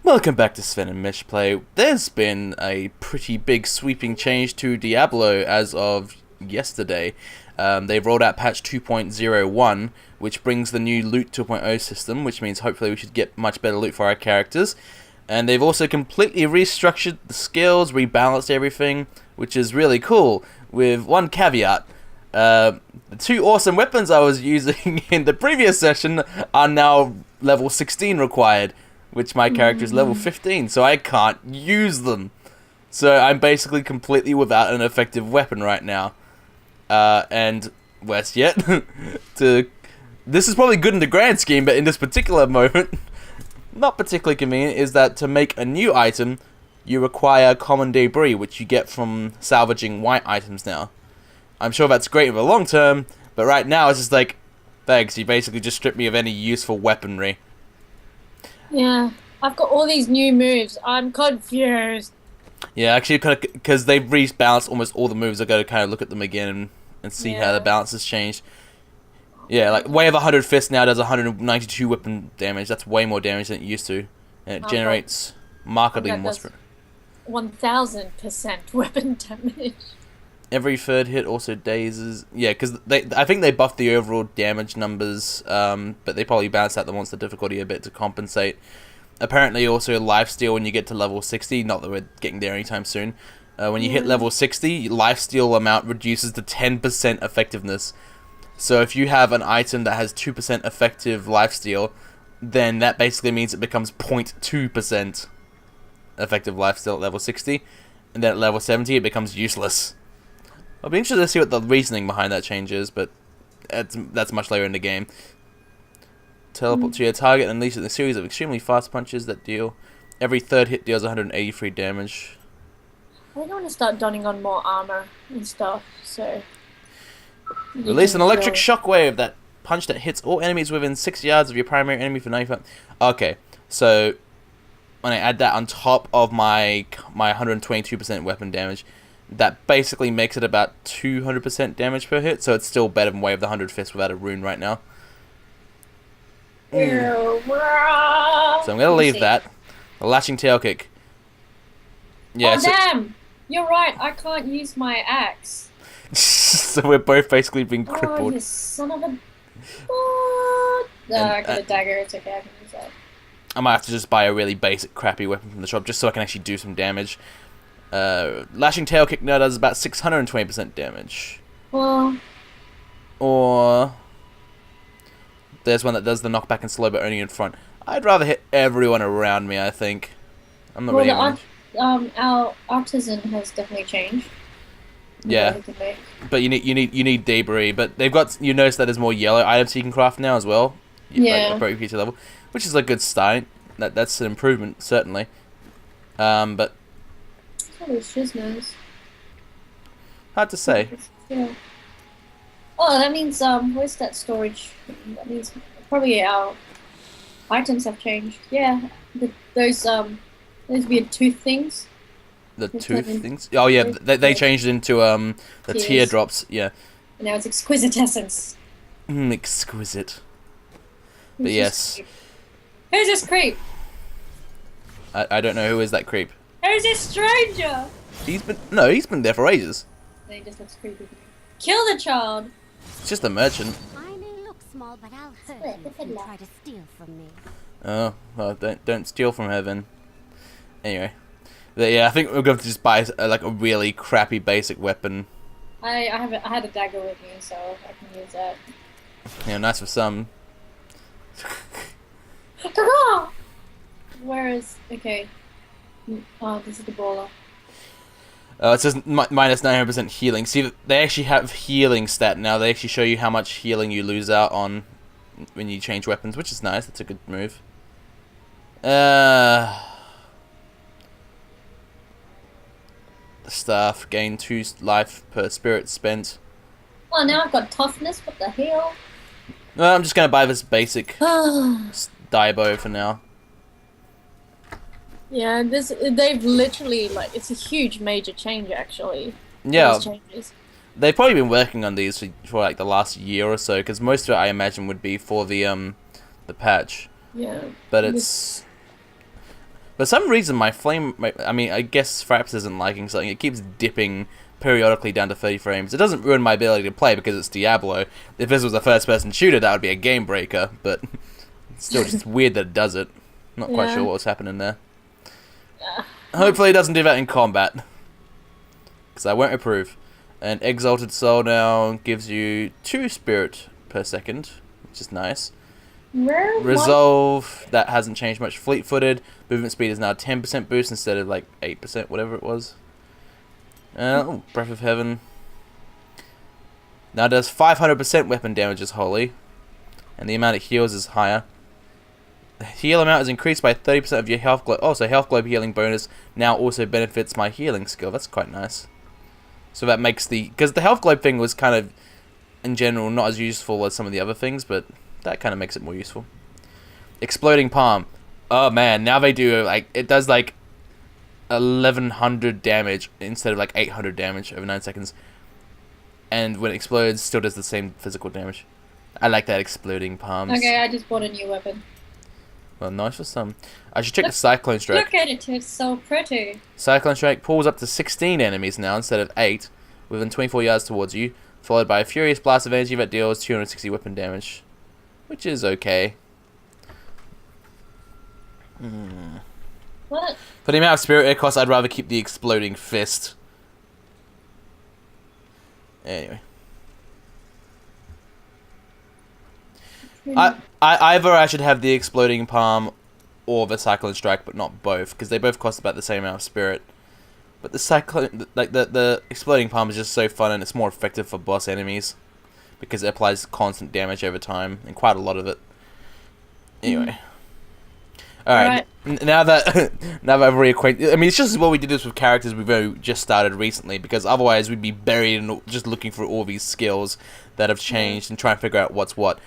Welcome back to Sven and Miche Play. There's been a pretty big sweeping change to Diablo as of yesterday. They've rolled out patch 2.01, which brings the new loot 2.0 system, which means hopefully we should get much better loot for our characters. And they've also completely restructured the skills, rebalanced everything, which is really cool, with one caveat. The two awesome weapons I was using in the previous session are now level 16 required, which my character is level 15, so I can't use them. So I'm basically completely without an effective weapon right now. And worse yet, this is probably good in the grand scheme, but in this particular moment, not particularly convenient, is that to make a new item, you require common debris, which you get from salvaging white items now. I'm sure that's great in the long term, but right now it's just like, thanks, you basically just stripped me of any useful weaponry. Yeah, I've got all these new moves. I'm confused. Yeah, actually, because they've rebalanced almost all the moves, I got to kind of look at them again and see how the balance has changed. Yeah, like Way of 100 Fists now does 192 weapon damage. That's way more damage than it used to, and it generates markedly more. 1000% weapon damage. Every third hit also dazes. Yeah, because I think they buffed the overall damage numbers, but they probably balanced out the monster difficulty a bit to compensate. Apparently, also lifesteal when you get to level 60. Not that we're getting there anytime soon. When you hit level 60, lifesteal amount reduces to 10% effectiveness. So if you have an item that has 2% effective lifesteal, then that basically means it becomes 0.2% effective lifesteal at level 60, and then at level 70 it becomes useless. I'll be interested to see what the reasoning behind that change is, but that's much later in the game. Teleport to your target and unleash a series of extremely fast punches that deal. Every third hit deals 183 damage. I think I want to start donning on more armor and stuff, so... Release an electric shockwave that punch that hits all enemies within 6 yards of your primary enemy for 95... Okay, so when I add that on top of my 122% weapon damage, that basically makes it about 200% damage per hit, so it's still better than Way of the 100 Fists without a rune right now. So I'm going to leave that. The Lashing Tail Kick. Yeah, oh, damn! You're right, I can't use my axe. So we're both basically being crippled. Oh, you son of a... What? I got a dagger, it's okay, I can use that. I might have to just buy a really basic, crappy weapon from the shop, just so I can actually do some damage. Lashing Tail Kick now does about 620% damage. Well... Or... there's one that does the knockback and slow, but only in front. I'd rather hit everyone around me, I think. I'm not really... our artisan has definitely changed. Yeah, but you need debris. But they've got, you notice that there's more yellow items you can craft now as well. Yeah. Like a level, which is a good start. That's an improvement certainly. But oh, shizners. Hard to say. Yeah. Oh, that means where's that storage? That means probably our items have changed. Yeah, those weird tooth things. The tooth things? Oh yeah, they changed into the teardrops. Yeah. And now it's exquisite essence. Exquisite. But yes. Who's this creep? I don't know who is that creep. Who's this stranger? He's been there for ages. And he just looks creepy. Kill the child. It's just a merchant. I may look small, but I'll hurt you if you try to steal from me. Oh, well, don't steal from her then. Anyway. But yeah, I think we're going to just buy like a really crappy basic weapon. I had a dagger with me, so I can use that. Yeah, nice for some. Where is... Okay. Oh, this is the brawler. It says minus 900% healing. See, they actually have healing stat now. They actually show you how much healing you lose out on when you change weapons, which is nice. That's a good move. The staff gain 2 life per spirit spent. Oh, now I've got toughness. What the hell? I'm just gonna buy this basic Diablo for now. Yeah, they've literally, like, it's a huge major change actually. Yeah, those changes. They've probably been working on these for like the last year or so, because most of it I imagine would be for the patch. Yeah. But it's For some reason, I mean, I guess Fraps isn't liking something. It keeps dipping periodically down to 30 frames. It doesn't ruin my ability to play because it's Diablo. If this was a first-person shooter, that would be a game breaker. But it's still just weird that it does it. Not quite sure what was happening there. Hopefully, it doesn't do that in combat, because I won't approve. And Exalted Soul now gives you 2 spirit per second, which is nice. Resolve, that hasn't changed much. Fleet-footed, movement speed is now 10% boost instead of like 8%, whatever it was. Breath of Heaven. Now does 500% weapon damage is holy, and the amount it heals is higher. The heal amount is increased by 30% of your health globe. Oh, so health globe healing bonus now also benefits my healing skill. That's quite nice. So that makes because the health globe thing was kind of, in general, not as useful as some of the other things, but that kind of makes it more useful. Exploding Palm. Oh man, now they do, like, it does like 1100 damage instead of like 800 damage over 9 seconds. And when it explodes, still does the same physical damage. I like that Exploding Palms. Okay, I just bought a new weapon. Well, nice for some. I should check the Cyclone Strike. Look at it, it's so pretty. Cyclone Strike pulls up to 16 enemies now instead of 8, within 24 yards towards you, followed by a Furious Blast of energy that deals 260 weapon damage. Which is okay. What? For the amount of spirit it costs, I'd rather keep the Exploding Fist. Anyway. Either I should have the Exploding Palm or the Cyclone Strike, but not both, because they both cost about the same amount of spirit. But the Cyclone, like the Exploding Palm is just so fun, and it's more effective for boss enemies, because it applies constant damage over time, and quite a lot of it. Anyway. Alright, now that I've reacquainted, I mean, it's just as well we did this with characters we've only just started recently, because otherwise we'd be buried in just looking for all these skills that have changed and trying to figure out what's what.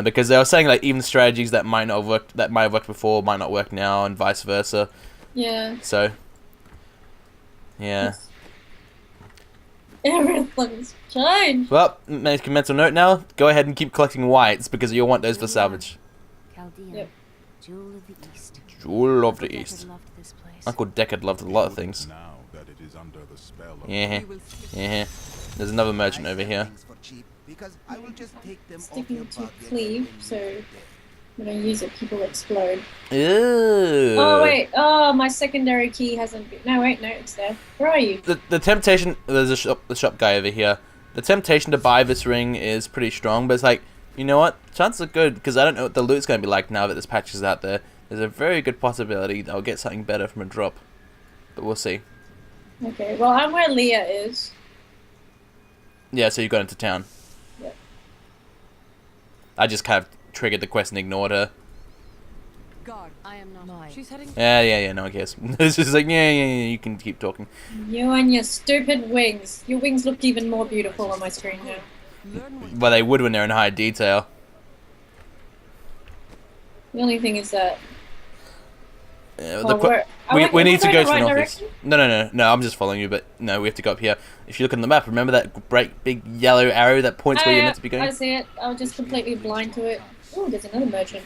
Because they were saying like even strategies that might not have worked, that might have worked before, might not work now, and vice versa. Yeah. So. Yeah. Everything's changed. Well, make a mental note now. Go ahead and keep collecting whites because you'll want those for salvage. Yep. Jewel of the East. Jewel of the East. Uncle Deckard loved a lot of things. Yeah. Yeah. There's another merchant over here. Sticking to cleave, so when I use it, people explode. Ew. Oh wait, oh my secondary key hasn't been. No wait, no, it's there. Where are you? The temptation. There's the shop guy over here. The temptation to buy this ring is pretty strong, but it's like, you know what? Chances are good because I don't know what the loot's going to be like now that this patch is out there. There's a very good possibility that I'll get something better from a drop, but we'll see. Okay, well I'm where Leah is. Yeah, so you got into town. Yep. I just kind of triggered the quest and ignored her. God, I am not. She's heading. Yeah, no one cares. It's just like, yeah, you can keep talking. You and your stupid wings. Your wings look even more beautiful on my screen now. Well, they would when they're in high detail. The only thing is that... we need to go to an right office. No, I'm just following you, but no, we have to go up here. If you look on the map, remember that great big yellow arrow that points where you're meant to be going? I see it. I was just completely blind to it. Oh, there's another merchant.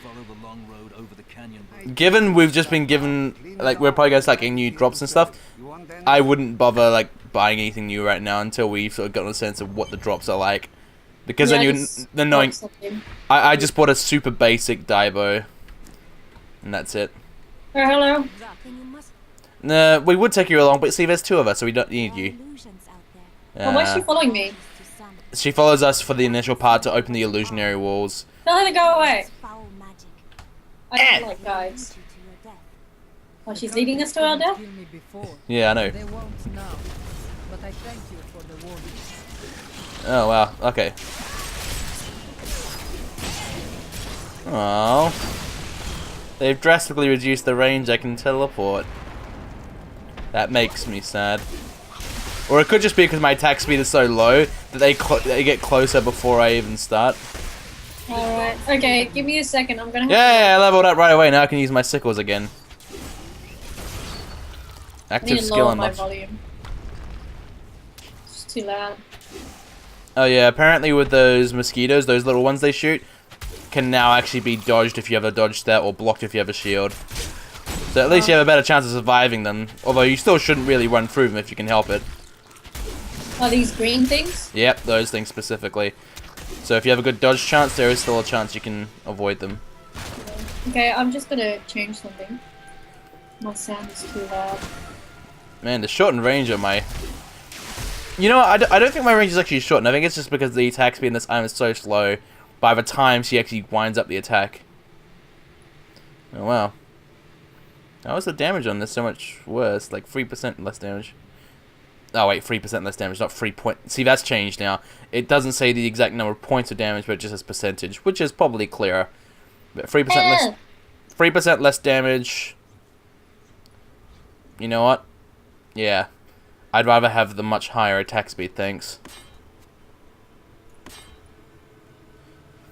Given we've just been given, like, we're probably going to start getting new drops and stuff, I wouldn't bother, like, buying anything new right now until we've sort of gotten a sense of what the drops are like. Because then knowing... I just bought a super basic Diablo. And that's it. Oh, hello. No, we would take you along, but see, there's 2 of us, so we don't need you. Well, why is she following me? She follows us for the initial part to open the illusionary walls. Tell her to go away. I don't like guides. Oh, she's leading us to our death? Yeah, I know. Oh, wow. Okay. Oh. They've drastically reduced the range I can teleport. That makes me sad. Or it could just be because my attack speed is so low that they get closer before I even start. Alright. Okay, give me a second. I'm gonna have Yeah, I leveled up right away. Now I can use my sickles again. Active skill unlocked. Volume. It's too loud. Oh yeah, apparently with those mosquitoes, those little ones they shoot, can now actually be dodged if you have a dodge stat or blocked if you have a shield. So at least you have a better chance of surviving them. Although you still shouldn't really run through them if you can help it. Are these green things? Yep, those things specifically. So if you have a good dodge chance, there is still a chance you can avoid them. Okay, I'm just gonna change something. My sound is too loud. Man, the shortened range of my... You know what, I don't think my range is actually shortened. I think it's just because the attack speed in this item is so slow. By the time she actually winds up the attack. Oh wow. How is the damage on this so much worse? Like 3% less damage. Oh wait, 3% less damage, not 3 point. See, that's changed now. It doesn't say the exact number of points of damage, but it just says percentage, which is probably clearer. But 3% less, 3% less damage. You know what? Yeah, I'd rather have the much higher attack speed. Thanks.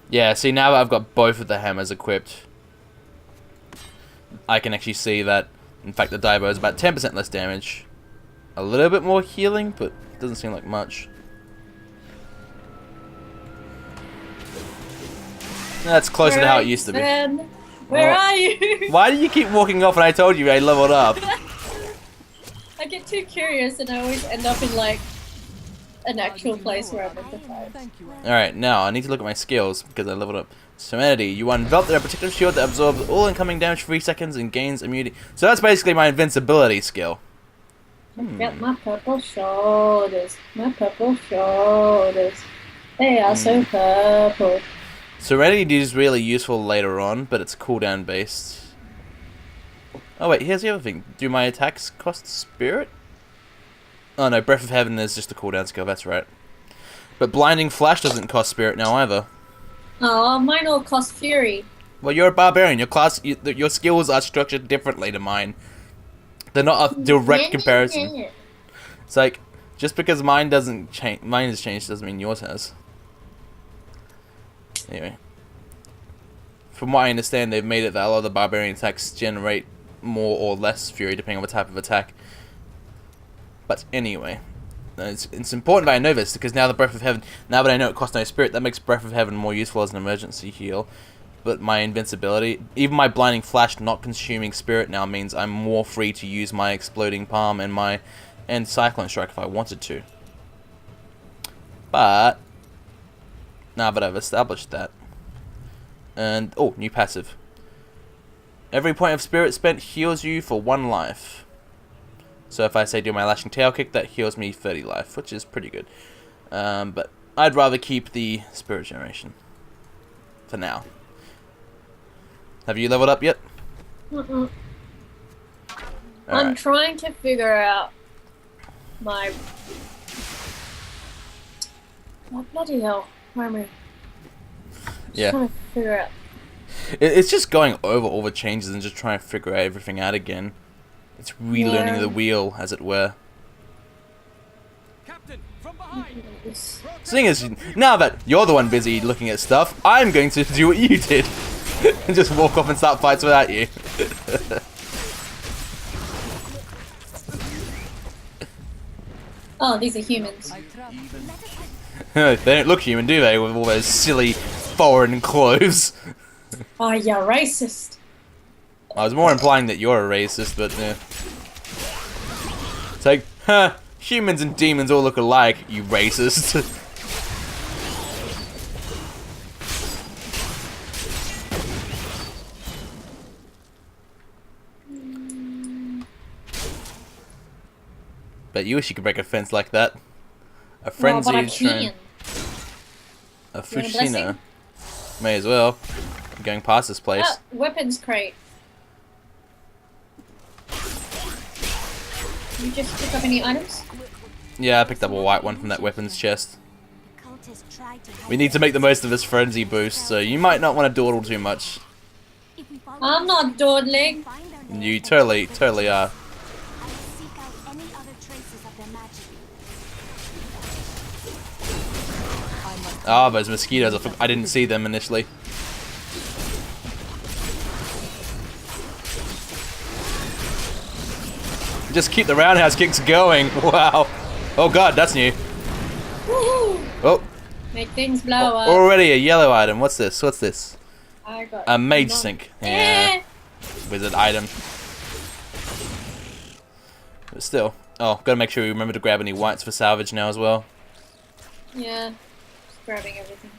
Yeah, see, now that I've got both of the hammers equipped, I can actually see that, in fact, the Diablo is about 10% less damage. A little bit more healing, but it doesn't seem like much. That's closer to how it used to be. Sven, where are you? Why do you keep walking off when I told you I leveled up? I get too curious and I always end up in like an actual place where I'm at the fight. Alright, now I need to look at my skills because I leveled up. Serenity, you enveloped in a particular shield that absorbs all incoming damage for 3 seconds and gains immunity. So that's basically my invincibility skill. Get my purple shoulders. My purple shoulders. They are so purple. Serenity is really useful later on, but it's cooldown based. Oh wait, here's the other thing. Do my attacks cost spirit? Oh no, Breath of Heaven is just a cooldown skill, that's right. But Blinding Flash doesn't cost spirit now either. Oh, mine all cost fury. Well, you're a barbarian. Your skills are structured differently to mine. They're not a direct comparison. It's like, just because mine doesn't change, mine has changed doesn't mean yours has. Anyway. From what I understand, they've made it that a lot of the barbarian attacks generate more or less fury depending on the type of attack. But anyway, it's important that I know this because now the Breath of Heaven, now that I know it costs no spirit, that makes Breath of Heaven more useful as an emergency heal. But my invincibility, even my Blinding Flash not consuming spirit now means I'm more free to use my Exploding Palm and Cyclone Strike if I wanted to. But now that I've established that, and oh, new passive. Every point of spirit spent heals you for 1 life. So if I say do my Lashing Tail Kick, that heals me 30 life, which is pretty good. But I'd rather keep the spirit generation for now. Have you leveled up yet? I'm Alright. trying to figure out my... Oh, bloody hell. Where am I? Yeah. Trying to figure out. It's just going over all the changes and just trying to figure everything out again. It's relearning Yeah. the wheel, as it were. Captain, from behind. Seeing as now that you're the one busy looking at stuff, I'm going to do what you did and just walk off and start fights without you. Oh, these are humans. They don't look human, do they? With all those silly foreign clothes. Oh, you're racist. I was more implying that you're a racist, but yeah. It's like, huh, humans and demons all look alike, you racist. Bet you wish you could break a fence like that. A frenzied but I train. can. A You want a Fushina. blessing? May as well. I'm going past this place. Oh, weapons crate. Did you just pick up any items? Yeah, I picked up a white one from that weapons chest. The cultists tried to hide We need to make the most of this frenzy boost, so you might not want to dawdle too much. If we follow I'm not dawdling. find their lair, You totally are. I will seek out any other traces of their magic. Ah, those mosquitoes, I didn't see them initially. Just keep the roundhouse kicks going. Wow. Oh god, that's new. Woohoo! Oh, Make things blow up. already a yellow item. What's this? What's this? I got A mage not- sink. Eh. Yeah. Wizard item. but still. Oh, gotta make sure we remember to grab any whites for salvage now as well. Yeah. Just grabbing everything.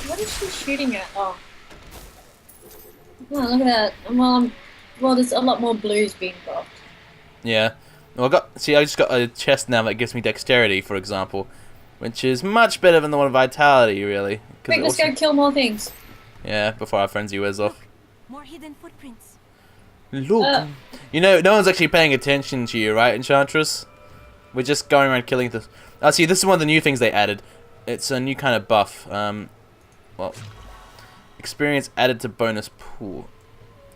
What is she shooting at? Oh. Oh, look at that. Well, there's a lot more blues being dropped. Yeah. Well, I just got a chest now that gives me dexterity, for example, which is much better than the one of vitality, really. Quick, let's go kill more things. Yeah, before our frenzy wears off. More hidden footprints. Look. You know, no one's actually paying attention to you, right, Enchantress? We're just going around killing this. Oh, see, this is one of the new things they added. It's a new kind of buff. Well, experience added to bonus pool.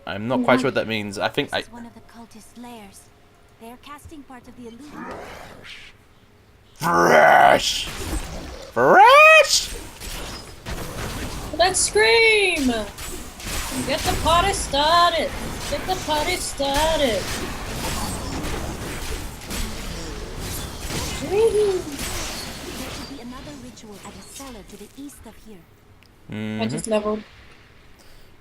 I'm not quite sure what that means. I think This is one of the cultist layers. They are casting part of the illusion. Fresh! Fresh! Let's scream! Get the party started! Get the party started! Woohoo! There should be another ritual at a cellar to the east of here. Mm-hmm. I just leveled.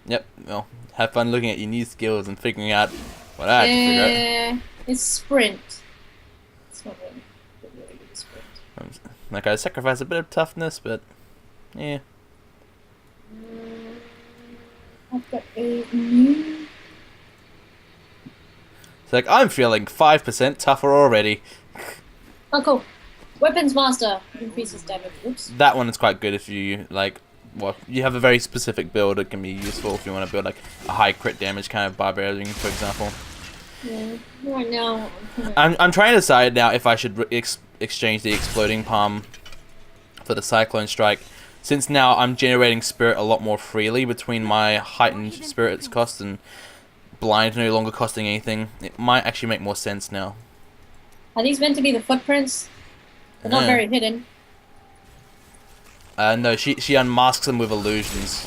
Yep, well, have fun looking at your new skills and figuring out what I have to figure out. Yeah, it's sprint. It's not really good sprint. Like, I sacrifice a bit of toughness, but yeah. I've got a new... It's like, I'm feeling 5% tougher already. Oh, cool. Weapons Master increases damage. Oops. That one is quite good if you, like, well, you have a very specific build. It can be useful if you want to build, like, a high crit damage kind of barbarian, for example. Yeah, right now... I'm trying to decide now if I should exchange the Exploding Palm for the Cyclone Strike. Since now I'm generating spirit a lot more freely between my heightened spirit's cost and blind no longer costing anything, it might actually make more sense now. Are these meant to be the footprints? They're not very hidden. No, she unmasks them with illusions.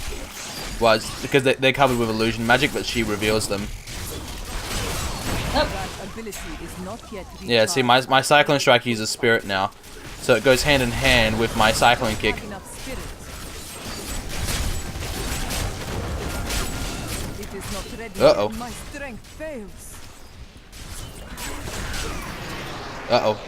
Well, it's because they're covered with illusion magic, but she reveals them. Yeah, see, my Cyclone Strike uses Spirit now, so it goes hand in hand with my Cyclone Kick. Uh-oh. Uh-oh.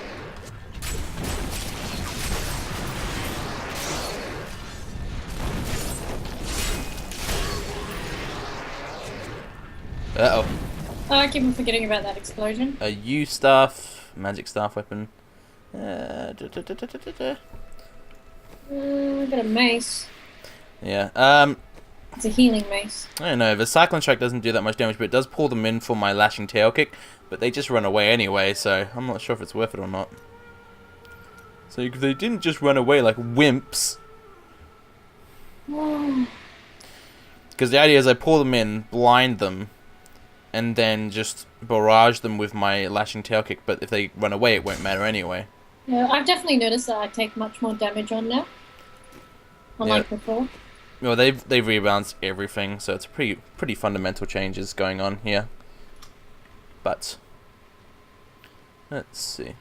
Uh-oh. Oh, I keep on forgetting about that explosion. A U staff, magic staff weapon. I got a mace. Yeah, It's a healing mace. I don't know, the Cyclone Strike doesn't do that much damage, but it does pull them in for my Lashing Tail Kick, but they just run away anyway, so I'm not sure if it's worth it or not. So if they didn't just run away like wimps, because the idea is I pull them in, blind them, and then just barrage them with my Lashing Tail Kick, but if they run away it won't matter anyway. Yeah, I've definitely noticed that I take much more damage on now. Unlike before. Well, they've rebalanced everything, so it's pretty fundamental changes going on here. But let's see.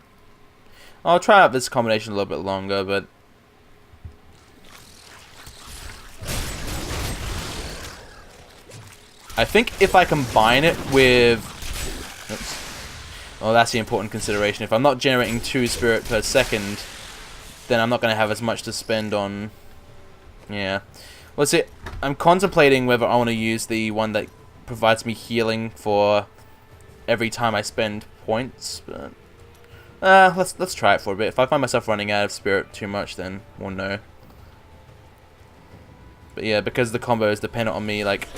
I'll try out this combination a little bit longer, but I think if I combine it with, oops, well, that's the important consideration. If I'm not generating 2 spirit per second, then I'm not going to have as much to spend on. Yeah. Well, see, I'm contemplating whether I want to use the one that provides me healing for every time I spend points, but let's try it for a bit. If I find myself running out of spirit too much, then we'll know. But yeah, because the combo is dependent on me, like,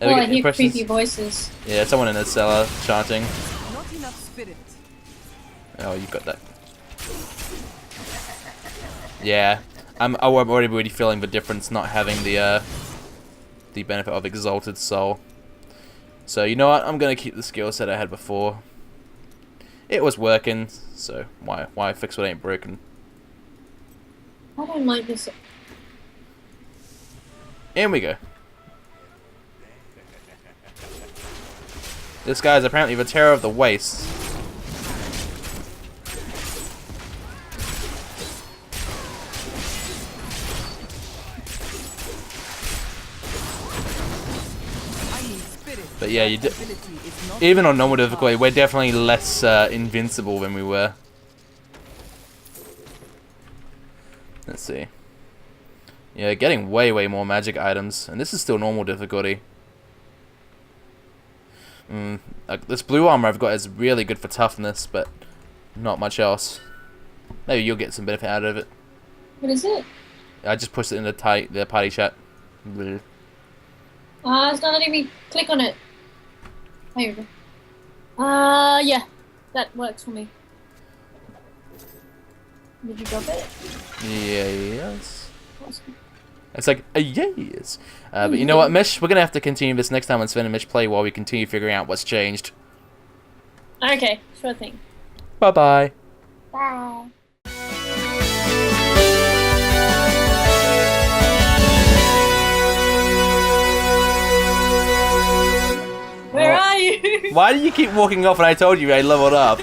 Oh, I hear creepy voices. Yeah, someone in the cellar chanting. Not enough spirit. Oh, you got that. Yeah, I'm already feeling the difference not having the benefit of Exalted Soul. So you know what? I'm gonna keep the skill set I had before. It was working, so why fix what ain't broken? I don't like this. In we go. This guy is apparently the terror of the wastes. But yeah, Ability is not even on normal difficulty, we're definitely less invincible than we were. Let's see. Yeah, getting way more magic items, and this is still normal difficulty. This blue armor I've got is really good for toughness, but not much else. Maybe you'll get some benefit out of it. What is it? I just pushed it in the party chat. Bleh. It's not letting me click on it. Here we go. Yeah, that works for me. Did you drop it? Yes. Awesome. It's like a yes. But you know what, Miche? We're gonna have to continue this next time when Sven and Miche play while we continue figuring out what's changed. Okay, sure thing. Bye bye. Bye. Where are you? Why do you keep walking off when I told you I leveled up?